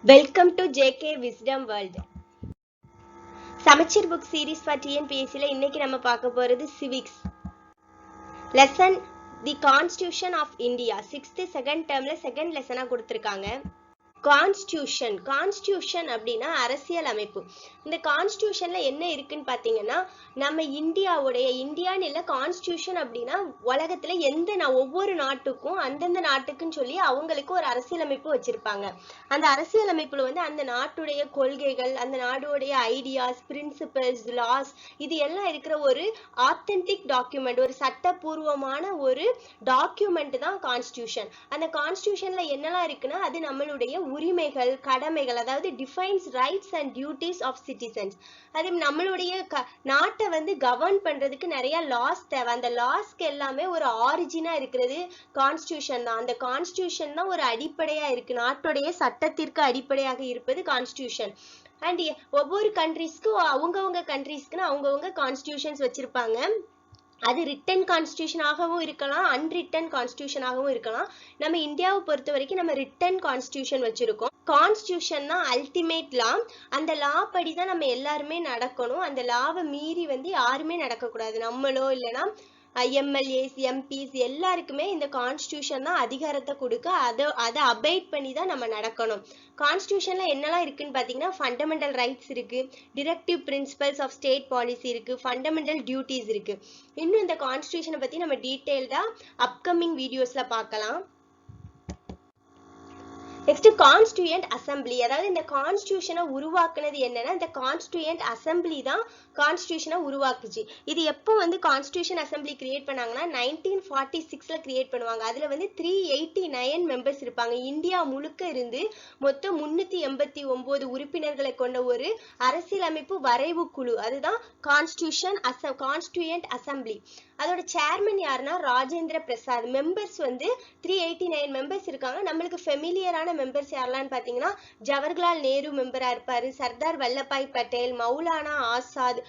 Welcome to JK Wisdom World. Samachir book series for TNPSC ல இன்னைக்கு நம்ம பார்க்க போறது civics. Lesson The Constitution of India. 6th second termல second lesson கொடுத்திருக்காங்க. Constitution அப்படின்னா அரசியல் அமைப்பு. இந்த கான்ஸ்டியூஷன்ல என்ன இருக்குன்னு பாத்தீங்கன்னா, நம்ம இந்தியான்னு இல்ல, கான்ஸ்டியூஷன் அப்படின்னா உலகத்துல ஒவ்வொரு நாட்டுக்கும் அந்தந்த நாட்டுக்குன்னு சொல்லி அவங்களுக்கு ஒரு அரசியல் அமைப்பு வச்சிருப்பாங்க. அந்த அரசியல் அமைப்புல அந்த நாட்டுடைய கொள்கைகள், அந்த நாடுடைய ஐடியாஸ், பிரின்சிபல்ஸ், லாஸ், இது எல்லாம் இருக்கிற ஒரு ஆத்தென்டிக் டாக்குமெண்ட், ஒரு சட்டபூர்வமான ஒரு டாக்குமெண்ட் தான் கான்ஸ்டியூஷன். அந்த கான்ஸ்டியூஷன்ல என்னெல்லாம் இருக்குன்னா, அது நம்மளுடைய உரிமைகள், கடமைகள், அதாவது defines rights and duties of citizens. அது நம்மளுடைய நாட்டை கவர்ன் பண்றதுக்கு நிறைய லாஸ் தேவை. அந்த லாஸ்க்கு எல்லாமே ஒரு ஆரிஜினா இருக்கிறது கான்ஸ்டியூஷன் தான். அந்த கான்ஸ்டியூஷன் தான் ஒரு அடிப்படையா இருக்கு, நாட்டுடைய சட்டத்திற்கு அடிப்படையாக இருப்பது கான்ஸ்டியூஷன். அண்ட் ஒவ்வொரு கண்ட்ரீஸ்க்கும் அவங்கவுங்க கான்ஸ்டியூஷன்ஸ் வச்சிருப்பாங்க. அது ரிட்டன் கான்ஸ்டியூஷனாகவும் இருக்கலாம், அன்ரிட்டன் கான்ஸ்டியூஷனாகவும் இருக்கலாம். நம்ம இந்தியாவை பொறுத்த வரைக்கும் நம்ம ரிட்டன் கான்ஸ்டியூஷன் வச்சிருக்கோம். கான்ஸ்டியூஷன் தான் அல்டிமேட் லா. அந்த லா படி தான் நம்ம எல்லாருமே நடக்கணும். அந்த லாவை மீறி யாருமே நடக்கக்கூடாது. நம்மளோ இல்லைன்னா எம்எல்ஏஸ், எம்பிஸ் எல்லாருக்குமே இந்த கான்ஸ்டியூஷன் தான் அதிகாரத்தை கொடுக்க, அதை அபைட் பண்ணி தான் நம்ம நடக்கணும். கான்ஸ்டியூஷன்ல என்னெல்லாம் இருக்குன்னு பாத்தீங்கன்னா, ஃபண்டமெண்டல் ரைட்ஸ் இருக்கு, directive principles of state policy இருக்கு, ஃபண்டமெண்டல் டியூட்டிஸ் இருக்கு. இன்னும் இந்த கான்ஸ்டியூஷனை பத்தி நம்ம டீடைல்டா அப்கமிங் வீடியோஸ்ல பார்க்கலாம். Next constituent assembly. அதாவது இந்த கான்ஸ்டியூஷனை உருவாக்குனது என்னன்னா, இந்த கான்ஸ்டியூயன்ட் அசம்பிளி தான் கான்ஸ்டியூஷனை உருவாக்குச்சு. இது எப்போ கான்ஸ்டியூஷன் அசம்பிளி கிரியேட் பண்ணாங்கன்னா 1946ல கிரியேட் பண்ணுவாங்க. அதுல 389 மெம்பர்ஸ் இருப்பாங்க. இந்தியா முழுக்க இருந்து மொத்தம் 389 உறுப்பினர்களை கொண்ட ஒரு அரசியலமைப்பு வரைவு குழு, அதுதான் கான்ஸ்டியூயன்ட் அசம்பிளி. அதோட சேர்மன் யாருன்னா ராஜேந்திர பிரசாத். மெம்பர்ஸ் 389 மெம்பர்ஸ் இருக்காங்க. நம்மளுக்கு ஃபெமிலியரான மெம்பர்ஸ் யாரெல்லாம் பாத்தீங்கன்னா, ஜவஹர்லால் நேரு மெம்பரா இருப்பாரு, சர்தார் வல்லபாய் பட்டேல், மௌலானா ஆசாத்,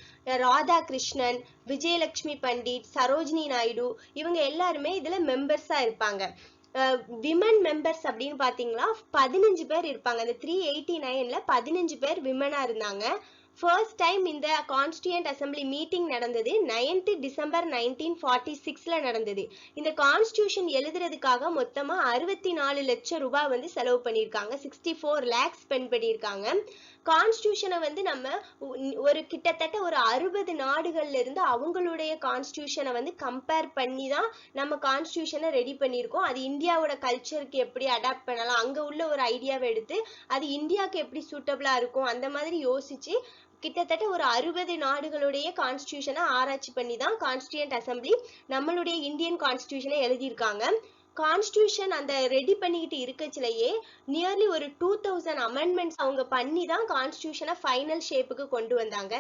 ராதாகிருஷ்ணன், விஜயலட்சுமி பண்டிட், சரோஜினி நாயுடு, இவங்க எல்லாருமே இதுல மெம்பர்ஸா இருப்பாங்க. விமன் மெம்பர்ஸ் அப்படின்னு பாத்தீங்கன்னா 15 பேர் இருப்பாங்க. இந்த 389ல 15 பேர் விமனா இருந்தாங்க. ஃபர்ஸ்ட் டைம் இந்த கான்ஸ்டியூயன்ட் அசம்பிளி மீட்டிங் நடந்தது 9th டிசம்பர் 1946ல நடந்தது. இந்த கான்ஸ்டியூஷன் எழுதுறதுக்காக மொத்தமா 64 லட்சம் ரூபாய் செலவு பண்ணியிருக்காங்க. 64 lakhs ஸ்பெண்ட் பண்ணியிருக்காங்க. கான்ஸ்டியூஷனை நம்ம கிட்டத்தட்ட ஒரு 60 நாடுகள்ல இருந்து அவங்களுடைய கான்ஸ்டியூஷனை கம்பேர் பண்ணி தான் நம்ம கான்ஸ்டியூஷனை ரெடி பண்ணியிருக்கோம். அது இந்தியாவோட கல்ச்சருக்கு எப்படி அடாப்ட் பண்ணலாம், அங்க உள்ள ஒரு ஐடியாவை எடுத்து அது இந்தியாவுக்கு எப்படி சூட்டபிளா இருக்கும், அந்த மாதிரி யோசிச்சு கிட்டத்தட்ட ஒரு 60 நாடுகளுடைய கான்ஸ்டியூஷனை ஆராய்ச்சி பண்ணி தான் கான்ஸ்டியூயன்ட் அசம்பிளி நம்மளுடைய இந்தியன் கான்ஸ்டியூஷனை எழுதியிருக்காங்க. கான்ஸ்டியூஷன் அந்த ரெடி பண்ணிக்கிட்டு இருக்கச்சிலேயே நியர்லி ஒரு 2000 அமெண்ட்மெண்ட்ஸ் அவங்க பண்ணி தான் கான்ஸ்டியூஷனை ஃபைனல் ஷேப்புக்கு கொண்டு வந்தாங்க.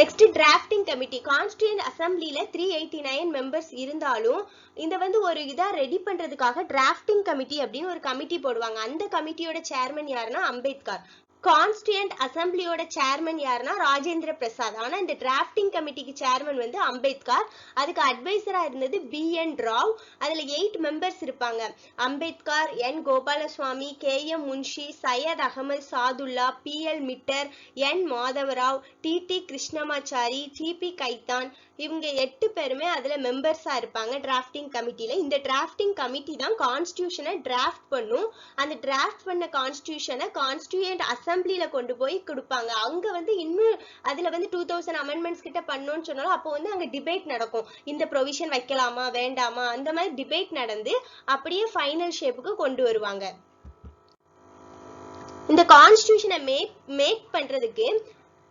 Next drafting committee. கான்ஸ்டியூயன்ட் அசம்பிளில 389 மெம்பர்ஸ் இருந்தாலும் இந்த ஒரு இதா ரெடி பண்றதுக்காக டிராஃப்டிங் கமிட்டி அப்படின்னு ஒரு கமிட்டி போடுவாங்க. அந்த கமிட்டியோட சேர்மன் யாருன்னா அம்பேத்கர். கான்ஸ்டியூயன்ட் அசம்பிளியோட சேர்மன் யாருன்னா ராஜேந்திர பிரசாத். ஆனா இந்த டிராஃப்டிங் கமிட்டிக்கு சேர்மன் அம்பேத்கர். அதுக்கு அட்வைசரா இருந்தது BN ராவ். அதுல 8 மெம்பர்ஸ் இருப்பாங்க. Ambedkar, N Gopalaswamy, KM Munshi, Syed Ahmed Sadullah, PL மிட்டர், N Madhavrao, TT Krishnamachari, TP Khaitan, இவங்க 8 பேருமே அதுல மெம்பர்ஸா இருப்பாங்க டிராஃப்டிங் கமிட்டில. இந்த டிராஃப்டிங் கமிட்டி தான் கான்ஸ்டியூஷனை டிராஃப்ட் பண்ணும். அந்த டிராஃப்ட் பண்ண கான்ஸ்டியூஷனை கான்ஸ்டியூயன்ட் அசம்பிளில கொண்டு போய் கொடுப்பாங்க. அங்க இன்னும் அதுல 2000 அமெண்ட்மெண்ட்ஸ் கிட்ட பண்ணணும்னு சொன்னாலும் அப்போ அங்க டிபேட் நடக்கும். இந்த ப்ரொவிஷன் வைக்கலாமா வேண்டாமா, அந்த மாதிரி டிபேட் நடந்து அப்படியே ஃபைனல் ஷேப்புக்கு கொண்டு வருவாங்க. இந்த கான்ஸ்டியூஷனை மேக் பண்றதுக்கு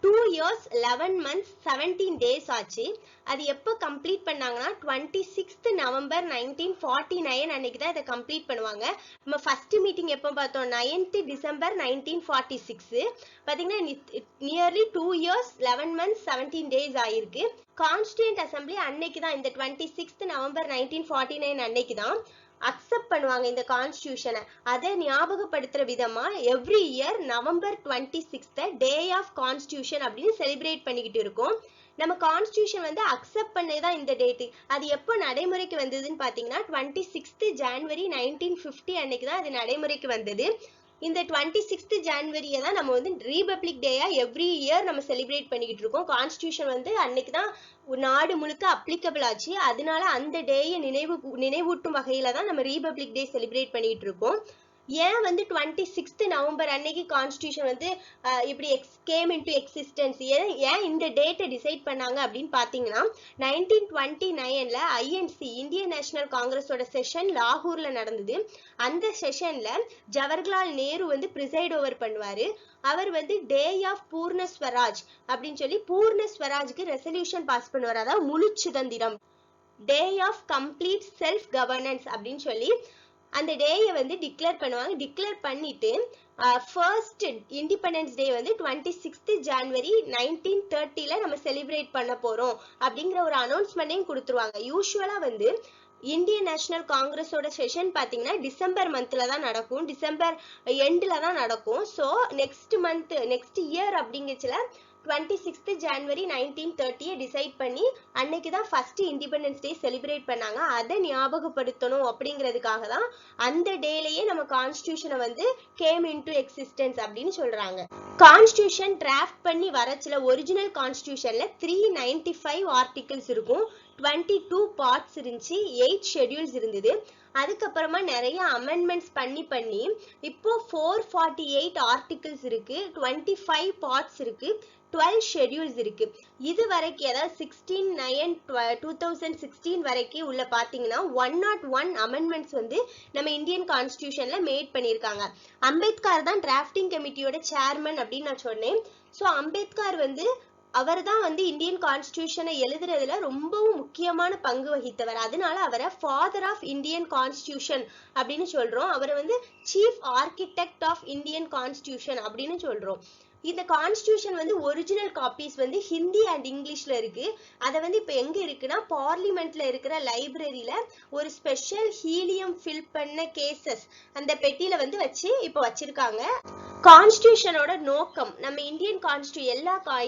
2 years 11 months 17 days ஆச்சு. அது எப்போ கம்ப்ளீட் பண்ணாங்கன்னா 26th நவம்பர் 1949 அன்னைக்கு தான் இதை கம்ப்ளீட் பண்ணுவாங்க. நம்ம ஃபர்ஸ்ட் மீட்டிங் எப்போ பார்த்தோம், 9th டிசம்பர் 1946. பாத்தீங்கன்னா நியர்லி 2 years 11 months 17 days ஆயிருக்கு. கான்ஸ்டியூயன்ட் அசம்பிளி அன்னைக்கு தான், இந்த 26th நவம்பர் 1949 அன்னைக்கு தான் அக்செப்ட் பண்ணுவாங்க இந்த கான்ஸ்டியூஷனை. அதை ஞாபகப்படுத்துற விதமா every year November 26th day of constitution அப்படின்னு செலிப்ரேட் பண்ணிக்கிட்டு இருக்கோம். நம்ம கான்ஸ்டியூஷன் வந்து அக்செப்ட் பண்ணதான் இந்த டேட். அது எப்போ நடைமுறைக்கு வந்ததுன்னு பாத்தீங்கன்னா 26th January 1950 அன்னைக்கு தான் அது நடைமுறைக்கு வந்தது. இந்த 26th January தான் நம்ம வந்து ரீபப்ளிக் டேயா எவ்ரி இயர் நம்ம செலிப்ரேட் பண்ணிக்கிட்டு இருக்கோம். கான்ஸ்டியூஷன் வந்து அன்னைக்கு தான் நாடு முழுக்க அப்ளிகபிள் ஆச்சு. அதனால அந்த டேயை நினைவூட்டும் வகையில தான் நம்ம ரீபப்ளிக் டே செலிப்ரேட் பண்ணிட்டு இருக்கோம். ஏன் வந்து 26th November அன்னைக்கு கான்ஸ்டியூஷன் வந்து இப்படி கேம் இன்டு எக்ஸிஸ்டன்ஸ், ஏன் இந்த டேட்டை டிசைட் பண்ணாங்க அப்படின்னு பாத்தீங்கன்னா 1929ல ஐஎன்சி இந்தியன் நேஷனல் காங்கிரஸோட செஷன் லாகூர்ல நடந்தது. அந்த செஷன்ல ஜவஹர்லால் நேரு வந்து பிரிசைட் ஓவர் பண்ணுவாரு. அவர் வந்து டே ஆஃப் பூர்ண ஸ்வராஜ் அப்படின்னு சொல்லி பூர்ண ஸ்வராஜ்க்கு ரெசல்யூஷன் பாஸ் பண்ணுவார். அதாவது முழு சுதந்திரம், day of complete self governance அப்படின்னு சொல்லி அந்த டேயை வந்து டிக்ளேர் பண்ணுவாங்க. டிக்ளேர் பண்ணிட்டு ஃபர்ஸ்ட் இண்டிபெண்டன்ஸ் டே வந்து 26th January 1930ல நம்ம செலிப்ரேட் பண்ண போறோம் அப்படிங்கிற ஒரு அனௌன்ஸ்மெண்ட்டையும் கொடுத்துருவாங்க. யூஸ்வலா வந்து இந்தியன் நேஷனல் காங்கிரஸோட செஷன் பாத்தீங்கன்னா டிசம்பர் மந்த்ல தான் நடக்கும், டிசம்பர் எண்ட்ல தான் நடக்கும். ஸோ நெக்ஸ்ட் இயர் அப்படிங்கச்சுல 26th January 1930 டிசைட் பண்ணி அன்னைக்கு தான் ஃபர்ஸ்ட் இண்டிபெண்டன்ஸ் டே செலிப்ரேட் பண்ணாங்க. அதை ஞாபகப்படுத்தணும் அப்படிங்கிறதுக்காக தான் அந்த டேலயே நம்ம கான்ஸ்டியூஷனை வந்து கேம் இன்டு எக்ஸிஸ்டன்ஸ் அப்படின்னு சொல்றாங்க. கான்ஸ்டியூஷன் டிராஃப்ட் பண்ணி வரச்சுல ஒரிஜினல் கான்ஸ்டியூஷன்ல 395 ஆர்டிகிள்ஸ் இருக்கும், 22 பார்ட்ஸ் இருந்துச்சு, 8 ஷெட்யூல்ஸ் இருந்தது. அதுக்கப்புறமா நிறைய அமெண்ட்மெண்ட்ஸ் பண்ணி இப்போ 448 ஆர்டிகிள்ஸ் இருக்கு, 25 பார்ட்ஸ் இருக்கு, 12 ஷெட்யூல்ஸ் இருக்கு. இது வரைக்கும் அதாவது 16/9/2016 வரைக்கும் உள்ள பாத்தீங்கன்னா 101 அமெண்ட்மெண்ட்ஸ் வந்து நம்ம இந்தியன் கான்ஸ்டியூஷன்ல மேட் பண்ணிருக்காங்க. அம்பேத்கர் தான் டிராஃப்டிங் கமிட்டியோட சேர்மன் அப்படின்னு நான் சொன்னேன். ஸோ அம்பேத்கர் வந்து அவர் தான் வந்து இந்தியன் கான்ஸ்டியூஷனை எழுதுறதுல ரொம்பவும் முக்கியமான பங்கு வகித்தவர். அதனால அவரை ஃபாதர் ஆஃப் இந்தியன் கான்ஸ்டியூஷன் அப்படின்னு சொல்றோம். அவரை வந்து chief architect of Indian constitution அப்படின்னு சொல்றோம். இந்த கான்ஸ்டியூஷன் வந்து ஒரிஜினல் காப்பீஸ் வந்து ஹிந்தி அண்ட் இங்கிலீஷ்ல இருக்கு. அதை வந்து இப்போ எங்க இருக்குன்னா பார்லிமெண்ட்ல இருக்கிற லைப்ரரியில ஒரு ஸ்பெஷல் ஹீலியம் ஃபில் பண்ண கேசஸ் அந்த பெட்டியில வந்து வச்சு இப்போ வச்சிருக்காங்க. கான்ஸ்டியூஷனோட நோக்கம், நம்ம இந்தியன்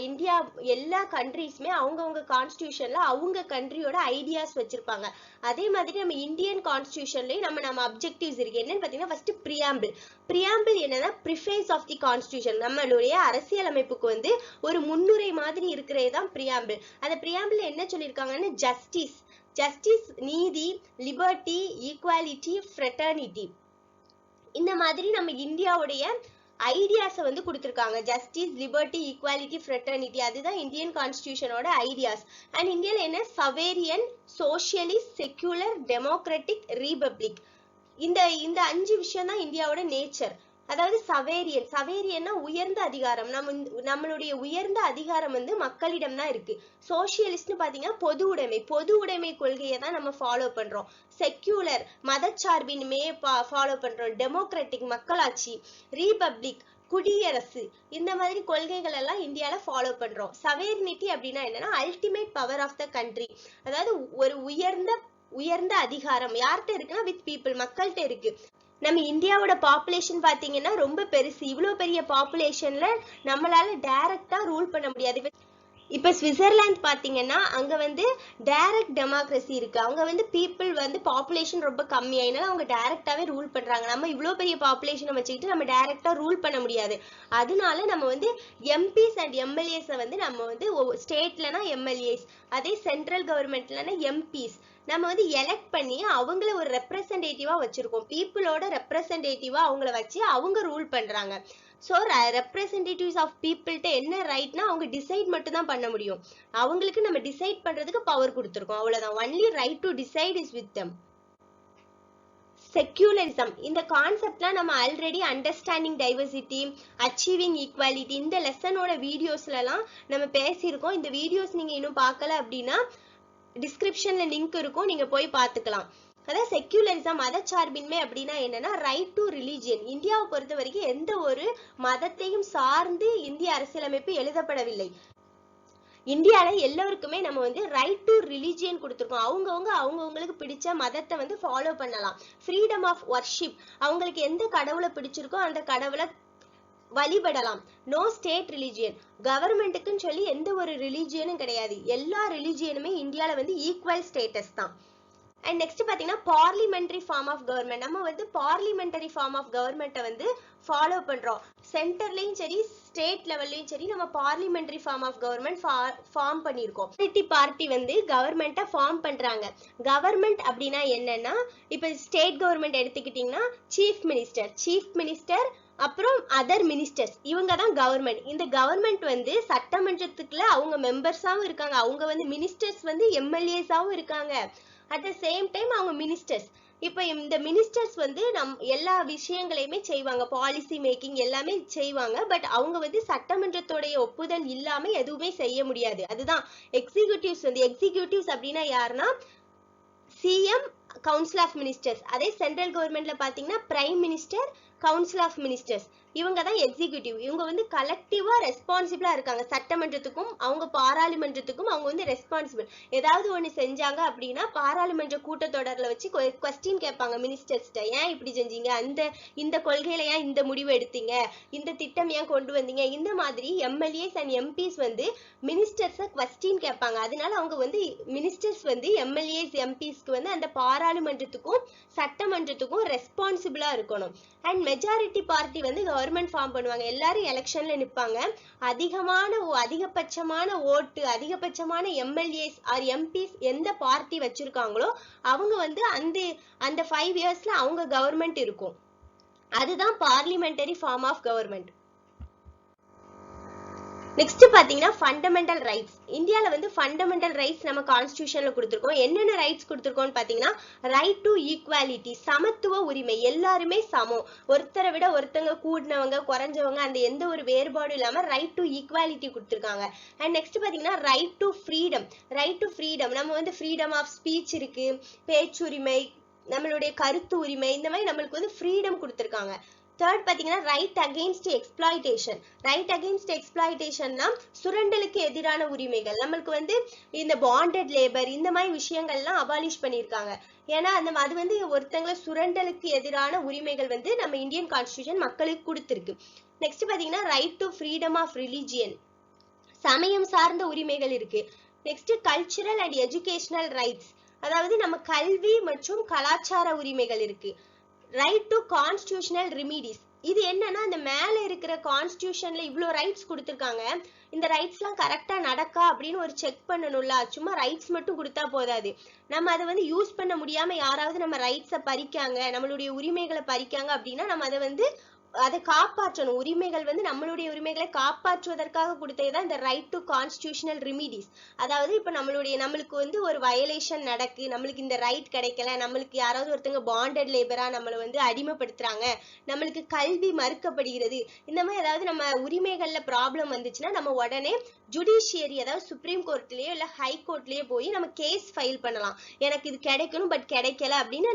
இந்தியா எல்லா கண்ட்ரீஸ்மே அவங்கவுங்க கான்ஸ்டியூஷன்ல அவங்க கண்ட்ரியோட ஐடியாஸ் வச்சிருப்பாங்க. அதே மாதிரி நம்ம இந்தியன் கான்ஸ்டியூஷன்லயும் நம்ம அப்ஜெக்டிவ்ஸ் இருக்கு. என்னன்னு பாத்தீங்கன்னா ஃபர்ஸ்ட் பிரியாம்பிள் என்னன்னா ப்ரிஃபேஸ் ஆஃப் தி கான்ஸ்டியூஷன், நம்மளுடைய அரசியலமைப்புக்கு வந்து ஒரு முன்னுரை மாதிரி இருக்கிறது தான் பிரியாம்பிள். அந்த பிரியாம்பிள் என்ன சொல்லியிருக்காங்கன்னா ஜஸ்டிஸ், நீதி, லிபர்ட்டி, ஈக்வாலிட்டி, ஃப்ரெட்டர்னிட்டி, இந்த மாதிரி நம்ம இந்தியாவுடைய ஐடியாஸை வந்து கொடுத்துருக்காங்க. ஜஸ்டிஸ், லிபர்ட்டி, ஈக்வாலிட்டி, ஃப்ரெட்டர்னிட்டி, அதுதான் இந்தியன் கான்ஸ்டியூஷனோட ஐடியாஸ். அண்ட் இந்தியாவில் என்ன சவேரியன், சோசியலிஸ்ட், செக்யூலர், டெமோக்ராட்டிக், ரீபப்ளிக், இந்த 5 விஷயம் தான் இந்தியாவோட நேச்சர். அதாவது சவேரியன்னா உயர்ந்த அதிகாரம், நம்மளுடைய உயர்ந்த அதிகாரம் வந்து மக்களிடம் தான் இருக்கு. சோசியலிஸ்ட்னு பாத்தீங்கன்னா பொது உடைமை கொள்கையை தான் நம்ம ஃபாலோ பண்றோம். செக்யூலர் மதச்சார்பின்மையை ஃபாலோ பண்றோம். டெமோக்ராட்டிக் மக்களாட்சி, ரீபப்ளிக் குடியரசு, இந்த மாதிரி கொள்கைகள் எல்லாம் இந்தியால ஃபாலோ பண்றோம். சவேர்னிட்டி அப்படின்னா என்னன்னா ultimate power of the country, அதாவது ஒரு உயர்ந்த அதிகாரம் யார்கிட்ட இருக்குன்னா வித் பீப்புள், மக்கள்கிட்ட இருக்கு. நம்ம இந்தியாவோட பாப்புலேஷன் பாத்தீங்கன்னா ரொம்ப பெருசு. இவ்வளவு பெரிய பாப்புலேஷன்ல நம்மளால டைரக்டா ரூல் பண்ண முடியாது. இப்ப சுவிட்சர்லாந்து பாத்தீங்கன்னா அங்க வந்து டைரக்ட் டெமோக்ரஸி இருக்கு. அவங்க வந்து பீப்புள் வந்து பாப்புலேஷன் ரொம்ப கம்மி, அதனால அவங்க டைரக்டாவே ரூல் பண்றாங்க. நம்ம இவ்வளவு பெரிய பாப்புலேஷனை வச்சுக்கிட்டு நம்ம டைரக்டா ரூல் பண்ண முடியாது. அதனால நம்ம வந்து எம்பிஸ் அண்ட் எம்எல்ஏஸ் வந்து நம்ம வந்து ஸ்டேட்லனா எம்எல்ஏஸ், அதே சென்ட்ரல் கவர்மெண்ட்லனா எம்பிஸ் நம்ம வந்து எலெக்ட் பண்ணி அவங்கள ஒரு ரெப்ரசன்டேட்டிவா வச்சிருக்கோம். பீப்புளோட ரெப்ரசன்டேட்டிவா அவங்கள வச்சு அவங்க ரூல் பண்றாங்க. ஸோ ரெப்ரசன்டேட்டிவ்ஸ் ஆஃப் பீப்புள்கிட்ட என்ன ரைட்னா அவங்க டிசைட் மட்டும் தான் பண்ண முடியும். அவங்களுக்கு நம்ம டிசைட் பண்றதுக்கு பவர் கொடுத்துருக்கோம், அவ்வளவுதான். Only right to decide is with them. Secularism, இந்த கான்செப்ட்லாம் நம்ம already understanding diversity, achieving equality, இந்த லெசனோட வீடியோஸ்லாம் நம்ம பேசியிருக்கோம். இந்த வீடியோஸ் நீங்க இன்னும் பார்க்கல அப்படின்னா டிஸ்கிரிப்ஷன்ல லிங்க் இருக்கும், நீங்க போய் பார்த்துக்கலாம். அதாவது செக்யூலரிசம் மதச்சார்பின்மை அப்படின்னா என்னன்னா ரைட் டு ரிலிஜியன். இந்தியாவை பொறுத்த வரைக்கும் எந்த ஒரு மதத்தையும் சார்ந்து இந்திய அரசியலமைப்பு எழுதப்படவில்லை. இந்தியால எல்லாருக்குமே நம்ம வந்து ரைட் டு ரிலிஜியன் கொடுத்துருக்கோம். அவங்கவுங்களுக்கு பிடிச்ச மதத்தை வந்து ஃபாலோ பண்ணலாம். ஃப்ரீடம் ஆஃப் வர்ஷிப், அவங்களுக்கு எந்த கடவுளை பிடிச்சிருக்கோ அந்த கடவுளை வழிபடலாம். No state religion. கவர்மெண்ட்டுக்குன்னு சொல்லி எந்த ஒரு ரிலிஜியனும் கிடையாது. எல்லா ரிலிஜியனுமே இந்தியால வந்து ஈக்குவல் ஸ்டேட்டஸ் தான். அண்ட் நெக்ஸ்ட் பாத்தீங்கன்னா பார்லிமெண்டரி ஃபார்ம் ஆஃப் கவர்மெண்ட். நம்ம வந்து பார்லிமெண்டரி ஃபார்ம் ஆஃப் கவர்மெண்ட்டை வந்து ஃபாலோ பண்றோம். சென்டர்லயும் சரி ஸ்டேட் லெவல்லையும் சரி நம்ம parliamentary form of government form பண்ணியிருக்கோம். பார்ட்டி வந்து கவர்மெண்ட்டை ஃபார்ம் பண்றாங்க. கவர்மெண்ட் அப்படின்னா என்னன்னா, இப்ப ஸ்டேட் கவர்மெண்ட் எடுத்துக்கிட்டீங்கன்னா சீஃப் மினிஸ்டர் அப்புறம் அதர் மினிஸ்டர்ஸ், இவங்க தான் கவர்மெண்ட். இந்த கவர்மெண்ட் வந்து சட்டமன்றத்துக்குள்ள அவங்க மெம்பர்ஸாவும் இருக்காங்க, அவங்க வந்து மினிஸ்டர்ஸ் வந்து எம்எல்ஏஸாவும் இருக்காங்க. அட் த சேம் டைம் அவங்க மினிஸ்டர்ஸ். இப்போ இந்த மினிஸ்டர்ஸ் வந்து எல்லா விஷயங்களையுமே செய்வாங்க, பாலிசி மேக்கிங் எல்லாமே செய்வாங்க. பட் அவங்க வந்து சட்டமன்றத்தோடைய ஒப்புதல் இல்லாம எதுவுமே செய்ய முடியாது. அதுதான் எக்ஸிக்யூட்டிவ்ஸ். வந்து எக்ஸிக்யூட்டிவ்ஸ் அப்படின்னா யாருன்னா சிஎம், கவுன்சில் ஆஃப் மினிஸ்டர்ஸ். அதே சென்ட்ரல் கவர்மெண்ட்ல பாத்தீங்கன்னா prime minister, council of ministers, இவங்க தான் எக்ஸிக்யூட்டிவ். இவங்க வந்து கலெக்டிவா ரெஸ்பான்சிபிளா இருக்காங்க. சட்டமன்றத்துக்கும் அவங்க பாராளுமன்றத்துக்கும் அவங்க வந்து ரெஸ்பான்சிபிள். ஏதாவது ஒண்ணு செஞ்சாங்க அப்படின்னா பாராளுமன்ற கூட்டத்தொடர்ல வச்சு கொஸ்டின் கேட்பாங்க மினிஸ்டர்ஸ்ட. ஏன் இப்படி செஞ்சீங்க, இந்த கொள்கையில ஏன் இந்த முடிவு எடுத்தீங்க, இந்த திட்டம் ஏன் கொண்டு வந்தீங்க, இந்த மாதிரி எம்எல்ஏஸ் அண்ட் எம்பிஸ் வந்து மினிஸ்டர்ஸ கொஸ்டின் கேட்பாங்க. அதனால அவங்க வந்து மினிஸ்டர்ஸ் வந்து எம்எல்ஏஸ் எம்பிஸ்க்கு வந்து அந்த பாராளுமன்றத்துக்கும் சட்டமன்றத்துக்கும் ரெஸ்பான்சிபிளா இருக்கணும். அண்ட் மெஜாரிட்டி பார்ட்டி வந்து கவர்மெண்ட் ஃபார்ம் பண்ணுவாங்க. எல்லாரும் எலெக்ஷன்ல நிப்பாங்க. அதிகபட்சமான ஓட்டு, அதிகபட்சமான எம்எல்ஏஸ் ஆர் எம்பிஸ் எந்த பார்ட்டி வச்சிருக்காங்களோ அவங்க வந்து அந்த 5 இயர்ஸ்ல அவங்க கவர்மெண்ட் இருக்கும். அதுதான் parliamentary form of government. Next பாத்தீங்கன்னா ஃபண்டமெண்டல் ரைட்ஸ். இந்தியால வந்து ஃபண்டமெண்டல் ரைட்ஸ் நம்ம கான்ஸ்டிடியூஷன்ல கொடுத்திருக்கோம். என்னென்ன ரைட்ஸ் கொடுத்திருக்கோம்னு பாத்தீங்கன்னா ரைட் டு ஈக்குவாலிட்டி, சமத்துவ உரிமை. எல்லாருமே சமம், ஒருத்தரை விட ஒருத்தங்க கூடினவங்க குறைஞ்சவங்க அந்த எந்த ஒரு வேறுபாடும் இல்லாம ரைட் டு ஈக்குவாலிட்டி கொடுத்திருக்காங்க. அண்ட் நெக்ஸ்ட் பாத்தீங்கன்னா ரைட் டு ஃப்ரீடம். நம்ம வந்து ஃப்ரீடம் ஆஃப் ஸ்பீச் இருக்கு, பேச்சுரிமை, நம்மளுடைய கருத்து உரிமை, இந்த மாதிரி நம்மளுக்கு வந்து ஃப்ரீடம் கொடுத்திருக்காங்க. தேர்ட் பாத்தீங்கன்னா ரைட் அகெயின்ஸ்ட் எக்ஸ்ப்ளாய்டேஷன்னா சுரண்டலுக்கு எதிரான உரிமைகள். நம்மளுக்கு வந்து இந்த பாண்டட் லேபர் இந்த மாதிரி விஷயங்கள்லாம் அபாலிஷ் பண்ணியிருக்காங்க. ஏன்னா அது வந்து ஒருத்தங்களை சுரண்டலுக்கு எதிரான உரிமைகள் வந்து நம்ம இந்தியன் கான்ஸ்டிடியூஷன் மக்களுக்கு கொடுத்திருக்கு. நெக்ஸ்ட் பாத்தீங்கன்னா right to freedom of religion, சமயம் சார்ந்த உரிமைகள் இருக்கு. Next cultural and educational rights, அதாவது நம்ம கல்வி மற்றும் கலாச்சார உரிமைகள் இருக்கு. ரைட் டு கான்ஸ்டிடியூஷனல் ரெமிடிஸ், இது என்னன்னா இந்த மேல இருக்கிற கான்ஸ்டிடியூஷன்ல இவ்ளோ ரைட்ஸ் கொடுத்திருக்காங்க, இந்த ரைட்ஸ் எல்லாம் கரெக்டா நடக்கா அப்படின்னு ஒரு செக் பண்ணணும்ல. சும்மா ரைட்ஸ் மட்டும் கொடுத்தா போதாது. நம்ம அதை வந்து யூஸ் பண்ண முடியாம யாராவது நம்ம ரைட்ஸை பறிக்காங்க, நம்மளுடைய உரிமைகளை பறிக்காங்க அப்படின்னா நம்ம அதை காப்பாற்றணும். உரிமைகள் வந்து நம்மளுடைய உரிமைகளை காப்பாற்றுவதற்காக கொடுத்ததுதான் இந்த ரைட் டு கான்ஸ்டிடியூஷனல் ரெமிடிஸ். அதாவது இப்ப நம்மளுக்கு வந்து ஒரு வயலேஷன் நடக்கு, நம்மளுக்கு இந்த ரைட் கிடைக்கல, நம்மளுக்கு யாராவது ஒருத்தங்க பாண்டட் லேபரா நம்மளை வந்து அடிமைப்படுத்துறாங்க, நம்மளுக்கு கல்வி மறுக்கப்படுகிறது, இந்த மாதிரி ஏதாவது நம்ம உரிமைகள்ல ப்ராப்ளம் வந்துச்சுன்னா நம்ம உடனே ஜுடிஷியரி, அதாவது சுப்ரீம் கோர்ட்லயோ இல்ல ஹை கோர்ட்லயோ போய் நம்ம கேஸ் ஃபைல் பண்ணலாம். எனக்கு இது கிடைக்கணும் பட் கிடைக்கல அப்படின்னு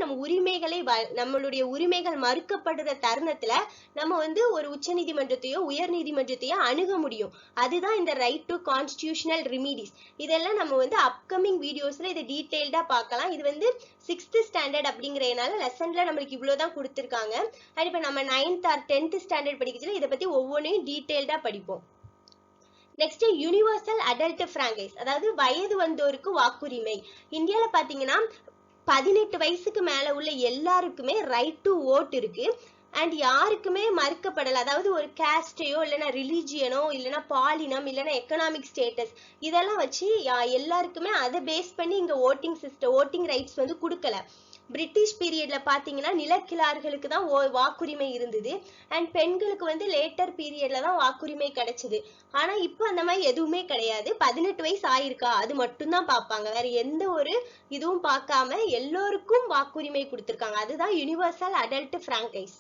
நம்மளுடைய உரிமைகள் மறுக்கப்படுற தருணத்துல நம்ம வந்து ஒரு உச்ச நீதிமன்றத்தையோ உயர் நீதிமன்றத்தையோ அணுக முடியும். அதுதான் இந்த ரைட் டு கான்ஸ்டிடியூஷனல் ரெமிடிஸ். இதெல்லாம் நம்ம வந்து அப்கமிங் வீடியோஸ்ல இதை டீடைல்டா பார்க்கலாம். இது வந்து 6th ஸ்டாண்டர்ட் அப்படிங்கறதுனால லெசன்ல நம்மளுக்கு இவ்வளவுதான் கொடுத்திருக்காங்க. இப்ப நம்ம 9th or 10th ஸ்டாண்டர்ட் படிக்கிறதுல இதை பத்தி ஒவ்வொன்றையும் டீடைல்டா படிப்போம். நெக்ஸ்ட் யூனிவர்சல் அடல்ட் பிராங்கைஸ், அதாவது வயது வந்தோருக்கு வாக்குரிமை. இந்தியால பாத்தீங்கன்னா 18 வயசுக்கு மேல உள்ள எல்லாருக்குமே ரைட் டு ஓட் இருக்கு. அண்ட் யாருக்குமே மறுக்கப்படல. அதாவது ஒரு கேஸ்டையோ இல்லைன்னா ரிலிஜியனோ இல்லைன்னா பாலினம் இல்லைன்னா எக்கனாமிக் ஸ்டேட்டஸ் இதெல்லாம் வச்சு எல்லாருக்குமே அதை பேஸ் பண்ணி இங்க ஓட்டிங் ரைட்ஸ் வந்து கொடுக்கல. பிரிட்டிஷ் பீரியட்ல பாத்தீங்கன்னா நிலக்கிழார்களுக்கு தான் வாக்குரிமை இருந்தது. அண்ட் பெண்களுக்கு வந்து லேட்டர் பீரியட்ல தான் வாக்குரிமை கிடைச்சது. ஆனா இப்போ அந்த மாதிரி எதுவுமே கிடையாது. 18 வயசு ஆயிருக்கா அது மட்டும்தான் பார்ப்பாங்க, வேற எந்த ஒரு இதுவும் பார்க்காம எல்லோருக்கும் வாக்குரிமை கொடுத்திருக்காங்க. அதுதான் universal adult franchise.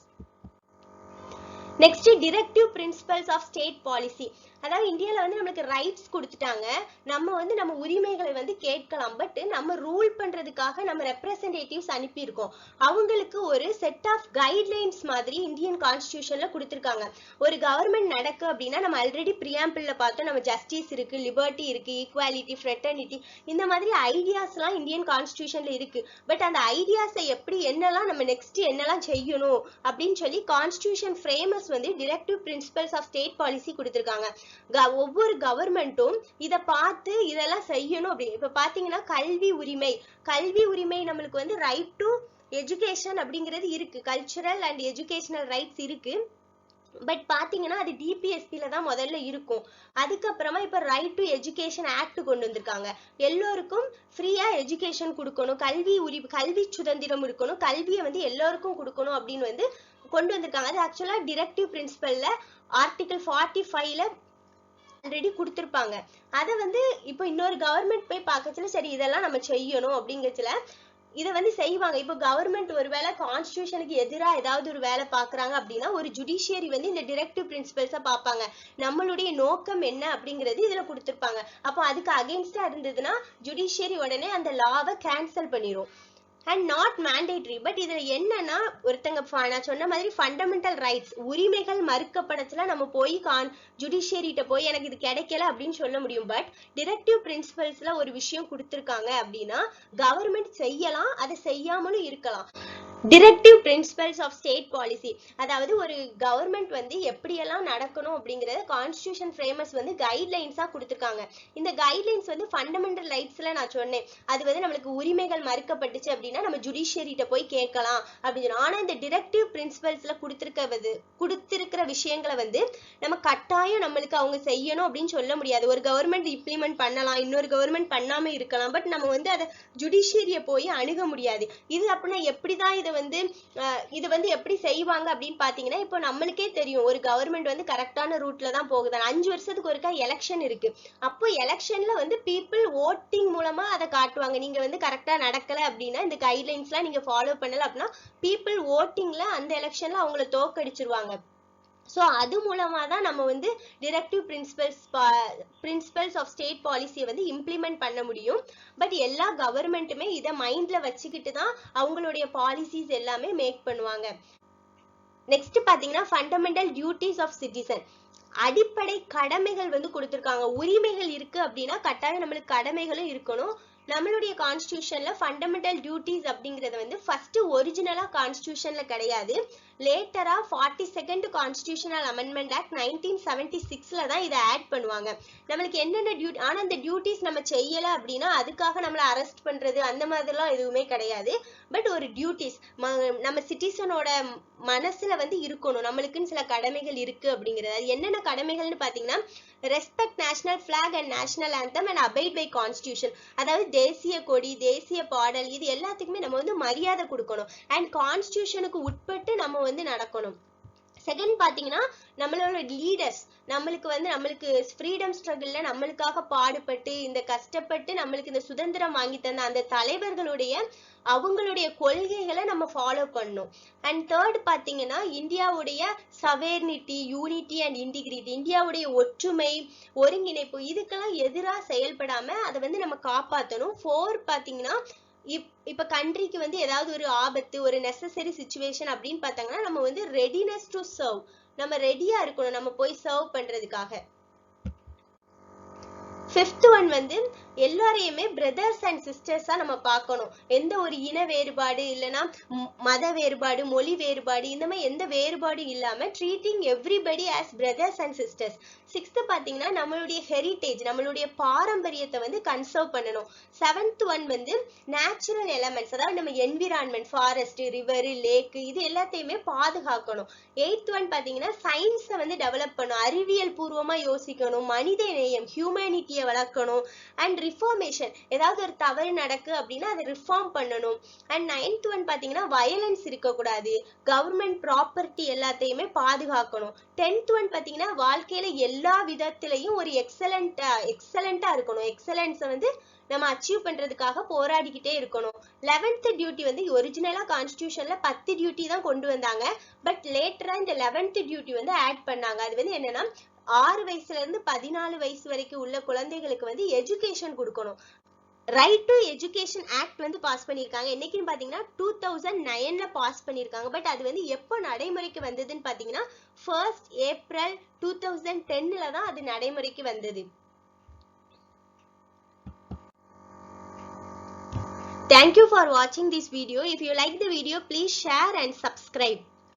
Next directive principles of state policy, அதாவது இந்தியால வந்து நம்மளுக்கு ரைட்ஸ் கொடுத்துட்டாங்க, நம்ம வந்து நம்ம உரிமைகளை வந்து கேட்கலாம். பட் நம்ம ரூல் பண்றதுக்காக நம்ம ரெப்ரசன்டேட்டிவ்ஸ் அனுப்பியிருக்கோம். அவங்களுக்கு ஒரு செட் ஆஃப் கைட்லைன்ஸ் மாதிரி இந்தியன் கான்ஸ்டியூஷன்ல கொடுத்துருக்காங்க. ஒரு கவர்மெண்ட் நடக்கு அப்படின்னா நம்ம ஆல்ரெடி பிரியாம்பிள்ல பார்த்தோம், நம்ம ஜஸ்டிஸ் இருக்கு, லிபர்ட்டி இருக்கு, ஈக்குவாலிட்டி, ஃப்ரெட்டர்னிட்டி, இந்த மாதிரி ஐடியாஸ்லாம் இந்தியன் கான்ஸ்டியூஷன்ல இருக்கு. பட் அந்த ஐடியாஸை எப்படி என்னெல்லாம் நம்ம நெக்ஸ்ட் என்னெல்லாம் செய்யணும் அப்படின்னு சொல்லி கான்ஸ்டியூஷன் ஃப்ரேமர்ஸ் வந்து directive principles of state policy கொடுத்துருக்காங்க. ஒவ்வொரு கவர்மெண்ட்டும் இதை பார்த்து இதெல்லாம் செய்யணும். அப்படி இப்ப பாத்தீங்கன்னா கல்வி உரிமை நம்மளுக்கு வந்து ரைட் டு எஜுகேஷன் அப்படிங்கிறது இருக்கு, கல்ச்சுரல் அண்ட் எஜுகேஷனல் ரைட்ஸ் இருக்கு. பட் பாத்தீங்கன்னா அது டிபிஎஸ்பில தான் முதல்ல இருக்கும். அதுக்கப்புறமா இப்ப ரைட் டு எஜுகேஷன் ஆக்ட் கொண்டு வந்திருக்காங்க. எல்லோருக்கும் ஃப்ரீயா எஜுகேஷன் கொடுக்கணும், கல்வி சுதந்திரம் இருக்கணும், கல்வியை வந்து எல்லோருக்கும் கொடுக்கணும் அப்படின்னு வந்து கொண்டு வந்திருக்காங்க. அது ஆக்சுவலா டிரெக்டிவ் பிரின்சிபல்ல ஆர்டிகல் 45ல ஆல்ரெடி கொடுத்திருப்பாங்க. அதை வந்து இப்போ இன்னொரு கவர்மெண்ட் போய் பார்க்கச்சுல சரி இதெல்லாம் நம்ம செய்யணும் அப்படிங்கறதுல இதை வந்து செய்வாங்க. இப்போ கவர்மெண்ட் ஒருவேளை கான்ஸ்டியூஷனுக்கு எதிராக ஏதாவது ஒரு வேலை பாக்குறாங்க அப்படின்னா ஒரு ஜுடிஷியரி வந்து இந்த டிரெக்டிவ் பிரின்சிபல்ஸை பார்ப்பாங்க, நம்மளுடைய நோக்கம் என்ன அப்படிங்கிறது இதுல கொடுத்திருப்பாங்க. அப்போ அதுக்கு அகெயின்ஸ்டா இருந்ததுன்னா ஜுடிஷியரி உடனே அந்த லாவை கேன்சல் பண்ணிரும். And not mandatory. பட் இதுல என்னன்னா ஒருத்தங்க நான் சொன்ன மாதிரி ஃபண்டமெண்டல் ரைட்ஸ் உரிமைகள் மறுக்கப்படத்துல நம்ம போய் ஜுடிஷியரிட்ட போய் எனக்கு இது கிடைக்கல அப்படின்னு சொல்ல முடியும். பட் டிரெக்டிவ் பிரின்சிபல்ஸ்ல ஒரு விஷயம் கொடுத்திருக்காங்க அப்படின்னா கவர்மெண்ட் செய்யலாம், அதை செய்யாமலும் இருக்கலாம். Directive principles of state policy, அதாவது ஒரு கவர்மெண்ட் வந்து எப்படியெல்லாம் நடக்கணும் அப்படிங்கறத கான்ஸ்டியூஷன் ஃப்ரேமர்ஸ் வந்து கைட்லைன்ஸா கொடுத்திருக்காங்க. இந்த கைட்லைன்ஸ் வந்து ஃபண்டமெண்டல் ரைட்ஸ்ல நான் சொன்னேன், அது வந்து நம்மளுக்கு உரிமைகள் மறுக்கப்பட்டுச்சு அப்படின்னா நம்ம ஜுடிஷியரிட்ட போய் கேட்கலாம் அப்படின்னு. ஆனா இந்த டிரெக்டிவ் பிரின்சிபல்ஸ்ல கொடுத்திருக்கிற விஷயங்களை வந்து நம்ம கட்டாயம் நம்மளுக்கு அவங்க செய்யணும் அப்படின்னு சொல்ல முடியாது. ஒரு கவர்மெண்ட் இம்ப்ளிமெண்ட் பண்ணலாம், இன்னொரு கவர்மெண்ட் பண்ணாம இருக்கலாம். பட் நம்ம வந்து அதை ஜுடிஷியரிய போய் அணுக முடியாது. இது அப்படின்னா எப்படிதான் இது வந்து எப்படி செய்வாங்க அப்படின்னு பாத்தீங்கன்னா இப்போ நம்மளுக்கே தெரியும் ஒரு கவர்மெண்ட் வந்து கரெக்டான ரூட்ல தான் போகுது. 5 வருஷத்துக்கு ஒருக்கா எலெக்ஷன் இருக்கு. அப்போ எலெக்ஷன்ல வந்து பீப்புள் ஓட்டிங் மூலமா அதை காட்டுவாங்க, நீங்க வந்து கரெக்டா நடக்கல அப்படின்னா இந்த கைட்லைன்ஸ் எல்லாம் நீங்க ஃபாலோ பண்ணல அப்படின்னா பீப்புள் ஓட்டிங்ல அந்த எலெக்ஷன்ல அவங்கள தோக்கடிச்சிருவாங்க. ஸோ அது மூலமா தான் நம்ம வந்து டிரெக்டிவ் பிரின்சிபல்ஸ் ஆஃப் ஸ்டேட் பாலிசியை வந்து இம்ப்ளிமெண்ட் பண்ண முடியும். பட் எல்லா கவர்மெண்ட்டுமே இதை மைண்ட்ல வச்சுக்கிட்டு தான் அவங்களுடைய பாலிசிஸ் எல்லாமே மேக் பண்ணுவாங்க. நெக்ஸ்ட் பாத்தீங்கன்னா ஃபண்டமெண்டல் டியூட்டிஸ் ஆஃப் சிட்டிசன், அடிப்படை கடமைகள் வந்து கொடுத்திருக்காங்க. உரிமைகள் இருக்கு அப்படின்னா கட்டாயம் நம்மளுக்கு கடமைகளும் இருக்கணும். நம்மளுடைய கான்ஸ்டியூஷன்ல ஃபண்டமெண்டல் டியூட்டிஸ் அப்படிங்கறது வந்து ஃபர்ஸ்ட் ஒரிஜினலா கான்ஸ்டியூஷன்ல கிடையாது, லேட்டரா 42nd கான்ஸ்டியூஷனல் அமெண்ட்மெண்ட் ஆக்ட் 1976ல தான் இதை ஆட் பண்ணுவாங்க. நம்மளுக்கு என்னென்ன டியூட்டி, ஆனா இந்த டியூட்டிஸ் நம்ம செய்யல அப்படின்னா அதுக்காக நம்மள அரெஸ்ட் பண்றது அந்த மாதிரிலாம் எதுவுமே கிடையாது. பட் ஒரு டியூட்டிஸ் நம்ம சிட்டிசனோட மனசுல வந்து இருக்கணும், நம்மளுக்குன்னு சில கடமைகள் இருக்கு அப்படிங்கிறது. அது என்னென்ன கடமைகள்னு பாத்தீங்கன்னா respect national flag and national anthem and abide by constitution, அதாவது தேசிய கொடி, தேசிய பாடல், இது எல்லாத்துக்குமே நம்ம வந்து மரியாதை கொடுக்கணும். அண்ட் கான்ஸ்டியூஷனுக்கு உட்பட்டு நம்ம வந்து நடக்கணும். செகண்ட் பாத்தீங்கன்னா நம்மளோட லீடர்ஸ், நம்மளுக்கு ஃப்ரீடம் ஸ்ட்ரகிள்ல நம்மளுக்காக பாடுபட்டு இந்த கஷ்டப்பட்டு நம்மளுக்கு இந்த சுதந்திரம் வாங்கி தந்த அந்த தலைவர்களுடைய அவங்களுடைய கொள்கைகளை நம்ம ஃபாலோ பண்ணணும். அண்ட் தேர்ட் பாத்தீங்கன்னா இந்தியாவுடைய சவேர்னிட்டி, யூனிட்டி அண்ட் இன்டிகிரிட்டி, இந்தியாவுடைய ஒற்றுமை, ஒருங்கிணைப்பு, இதுக்கெல்லாம் எதிராக செயல்படாம அதை வந்து நம்ம காப்பாற்றணும். 4 பாத்தீங்கன்னா இப்ப கண்ட்ரிக்கு வந்து ஏதாவது ஒரு ஆபத்து, ஒரு நெசசரி சிச்சுவேஷன் அப்படின்னு பார்த்தாங்கன்னா நம்ம வந்து ரெடினஸ் டு சர்வ், நம்ம ரெடியா இருக்கணும் நம்ம போய் சர்வ் பண்றதுக்காக. 5th ஒன் வந்து எல்லாரையுமே பிரதர்ஸ் அண்ட் சிஸ்டர்ஸா நம்ம பார்க்கணும். எந்த ஒரு இன வேறுபாடு இல்லைன்னா மத வேறுபாடு, மொழி வேறுபாடு, இந்த மாதிரி எந்த வேறுபாடும் இல்லாம treating everybody as brothers and sisters. 6th பாத்தீங்கன்னா நம்மளுடைய ஹெரிட்டேஜ், நம்மளுடைய பாரம்பரியத்தை வந்து கன்சர்வ் பண்ணணும். 7th ஒன் வந்து நேச்சுரல் எலமெண்ட்ஸ், அதாவது நம்ம என்விரான்மெண்ட், ஃபாரஸ்ட், ரிவர், லேக், இது எல்லாத்தையுமே பாதுகாக்கணும். 8th ஒன் பாத்தீங்கன்னா சயின்ஸை வந்து டெவலப் பண்ணணும், அறிவியல் பூர்வமா யோசிக்கணும், மனித நேயம், ஹியூமனிட்டியை வளர்க்கணும். அண்ட் ரிஃபார்மேஷன், ஏதாவது ஒரு தவறு நடக்கு அப்படின்னா அதை ரிஃபார்ம் பண்ணணும். அண்ட் 9th ஒன் பாத்தீங்கன்னா வயலன்ஸ் இருக்கக்கூடாது, கவர்மெண்ட் ப்ராப்பர்ட்டி எல்லாத்தையுமே பாதுகாக்கணும். 10th ஒன் பாத்தீங்கன்னா வாழ்க்கையில எல்லா விதத்திலையும் ஒரு எக்ஸலண்டா இருக்கணும், எக்ஸலன்ஸை வந்து நம்ம அச்சீவ் பண்றதுக்காக போராடிக்கிட்டே இருக்கணும். 11th டியூட்டி வந்து ஒரிஜினலா கான்ஸ்டியூஷன்ல 10 டியூட்டி தான் கொண்டு வந்தாங்க. பட் லேட்டரா இந்த 11th டியூட்டி வந்து ஆட் பண்ணாங்க. அது வந்து என்னன்னா 6 வயசுல இருந்து 14 வயசு வரைக்கும் உள்ள குழந்தைகளுக்கு வந்து எஜுகேஷன் கொடுக்கணும். ரைட் டு எஜுகேஷன் ஆக்ட் வந்து பாஸ் பண்ணியிருக்காங்க. என்னைக்குன்னு பாத்தீங்கன்னா 2009ல பாஸ் பண்ணியிருக்காங்க. பட் அது வந்து எப்போ நடைமுறைக்கு வந்ததுன்னு பாத்தீங்கன்னா 1st April 2010ல தான் அது நடைமுறைக்கு வந்தது. Thank you for watching this video. If you like the video, please share and subscribe.